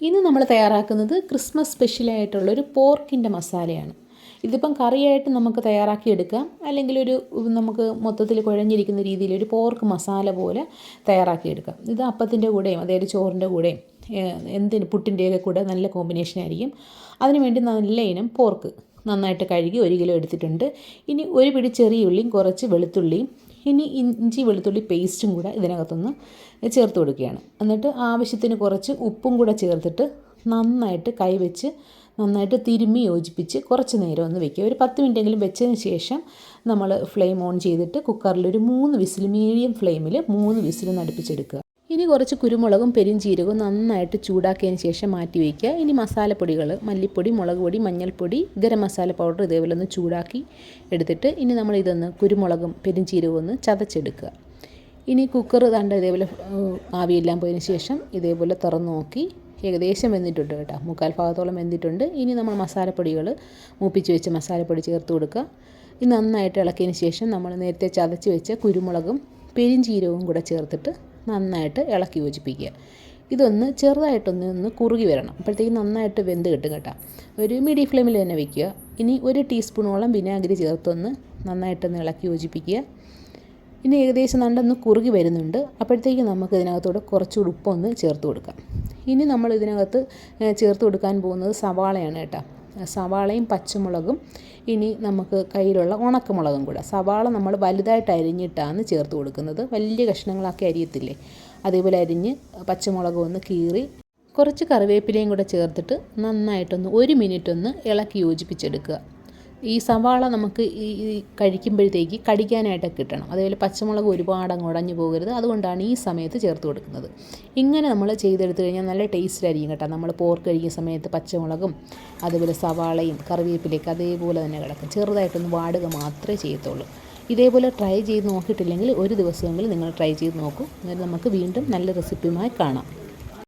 ഇന്ന് നമ്മൾ തയ്യാറാക്കുന്നത് ക്രിസ്മസ് സ്പെഷ്യലായിട്ടുള്ളൊരു പോർക്കിൻ്റെ മസാലയാണ്. ഇതിപ്പം കറിയായിട്ട് നമുക്ക് തയ്യാറാക്കിയെടുക്കാം, അല്ലെങ്കിൽ നമുക്ക് മൊത്തത്തിൽ കുഴഞ്ഞിരിക്കുന്ന രീതിയിൽ ഒരു പോർക്ക് മസാല പോലെ തയ്യാറാക്കിയെടുക്കാം. ഇത് അപ്പത്തിൻ്റെ കൂടെയും അതായത് ചോറിൻ്റെ കൂടെയും പുട്ടിൻ്റെയൊക്കെ കൂടെ നല്ല കോമ്പിനേഷനായിരിക്കും. അതിനുവേണ്ടി നല്ല ഇനം പോർക്ക് നന്നായിട്ട് കഴുകി 1 കിലോ എടുത്തിട്ടുണ്ട്. ഇനി ഒരു പിടി ചെറിയ ഉള്ളിയും കുറച്ച് വെളുത്തുള്ളിയും ഇനി ഇഞ്ചി വെളുത്തുള്ളി പേസ്റ്റും കൂടെ ഇതിനകത്തൊന്ന് ചേർത്ത് കൊടുക്കുകയാണ്. എന്നിട്ട് ആവശ്യത്തിന് കുറച്ച് ഉപ്പും കൂടെ ചേർത്തിട്ട് നന്നായിട്ട് കൈവച്ച് നന്നായിട്ട് തിരുമ്മി യോജിപ്പിച്ച് കുറച്ച് നേരം ഒന്ന് വയ്ക്കുക. ഒരു 10 മിനിറ്റെങ്കിലും വെച്ചതിന് ശേഷം നമ്മൾ ഫ്ലെയിം ഓൺ ചെയ്തിട്ട് കുക്കറിൽ ഒരു 3 വിസിൽ, മീഡിയം ഫ്ലെയിമിൽ 3 വിസിൽ അടുപ്പിച്ചെടുക്കുക. ഇനി കുറച്ച് കുരുമുളകും പെരുംജീരകവും നന്നായിട്ട് ചൂടാക്കിയതിന് ശേഷം മാറ്റി വയ്ക്കുക. ഇനി മസാലപ്പൊടികൾ മല്ലിപ്പൊടി, മുളക് പൊടി, മഞ്ഞൾപ്പൊടി, ഗരം മസാല പൗഡർ ഇതേപോലെ ഒന്ന് ചൂടാക്കി എടുത്തിട്ട് ഇനി നമ്മൾ ഇതൊന്ന് കുരുമുളകും പെരുംജീരകവും ഒന്ന് ചതച്ചെടുക്കുക. ഇനി കുക്കർ ഇതേപോലെ ആവിയെല്ലാം പോയതിന് ശേഷം ഇതേപോലെ തുറന്ന് നോക്കി ഏകദേശം വെന്തിട്ടുണ്ട് കേട്ടോ, 3/4 ഭാഗത്തോളം വെന്തിട്ടുണ്ട്. ഇനി നമ്മൾ മസാലപ്പൊടികൾ മൂപ്പിച്ച് വെച്ച മസാലപ്പൊടി ചേർത്ത് കൊടുക്കുക. ഇത് നന്നായിട്ട് ഇളക്കിയതിന് ശേഷം നമ്മൾ നേരത്തെ ചതച്ച് വെച്ച കുരുമുളകും പെരുംജീരകവും കൂടെ ചേർത്തിട്ട് നന്നായിട്ട് ഇളക്കി യോജിപ്പിക്കുക. ഇതൊന്ന് ചെറുതായിട്ടൊന്ന് കുറുകി വരണം, അപ്പോഴത്തേക്ക് നന്നായിട്ട് വെന്ത് കിട്ടും കേട്ടോ. ഒരു മീഡിയം ഫ്ലെയിമിൽ തന്നെ വയ്ക്കുക. ഇനി 1 ടീസ്പൂണോളം വിനാഗിരി ചേർത്തൊന്ന് നന്നായിട്ടൊന്ന് ഇളക്കി യോജിപ്പിക്കുക. ഇനി ഏകദേശം നണ്ടൊന്ന് കുറുകി വരുന്നുണ്ട്, അപ്പോഴത്തേക്ക് നമുക്ക് ഇതിനകത്തൂടെ കുറച്ചുകൂടി ഉപ്പൊന്ന് ചേർത്ത് കൊടുക്കാം. ഇനി നമ്മൾ ഇതിനകത്ത് ചേർത്ത് കൊടുക്കാൻ പോകുന്നത് സവാളയാണ് കേട്ടോ. സവാളയും പച്ചമുളകും ഇനി നമുക്ക് കയ്യിലുള്ള ഉണക്കമുളകും കൂടെ. സവാള നമ്മൾ വലുതായിട്ട് അരിഞ്ഞിട്ടാണ് ചേർത്ത് കൊടുക്കുന്നത്, വലിയ കഷ്ണങ്ങളാക്കി അരിയത്തില്ലേ, അതേപോലെ അരിഞ്ഞ് പച്ചമുളകും ഒന്ന് കീറി കുറച്ച് കറിവേപ്പിലയും കൂടെ ചേർത്തിട്ട് നന്നായിട്ടൊന്ന് 1 മിനിറ്റ് ഒന്ന് ഇളക്കി യോജിപ്പിച്ചെടുക്കുക. ഈ സവാള നമുക്ക് ഈ കഴിക്കുമ്പോഴത്തേക്ക് കടിക്കാനായിട്ടൊക്കെ കിട്ടണം, അതേപോലെ പച്ചമുളക് ഒരുപാട് അങ്ങ് ഉടഞ്ഞു പോകരുത്, അതുകൊണ്ടാണ് ഈ സമയത്ത് ചേർത്ത് കൊടുക്കുന്നത്. ഇങ്ങനെ നമ്മൾ ചെയ്തെടുത്തു കഴിഞ്ഞാൽ നല്ല ടേസ്റ്റായിരിക്കും കേട്ടോ. നമ്മൾ പോർക്ക് കഴിക്കുന്ന സമയത്ത് പച്ചമുളകും അതുപോലെ സവാളയും കറിവേപ്പിലയൊക്കെ അതേപോലെ തന്നെ കിടക്കും, ചെറുതായിട്ടൊന്ന് വാടുക മാത്രമേ ചെയ്യത്തുള്ളൂ. ഇതേപോലെ ട്രൈ ചെയ്ത് നോക്കിയിട്ടില്ലെങ്കിൽ ഒരു ദിവസമെങ്കിലും നിങ്ങൾ ട്രൈ ചെയ്ത് നോക്കൂ. എന്നിട്ട് നമുക്ക് വീണ്ടും നല്ല റെസിപ്പിയുമായി കാണാം.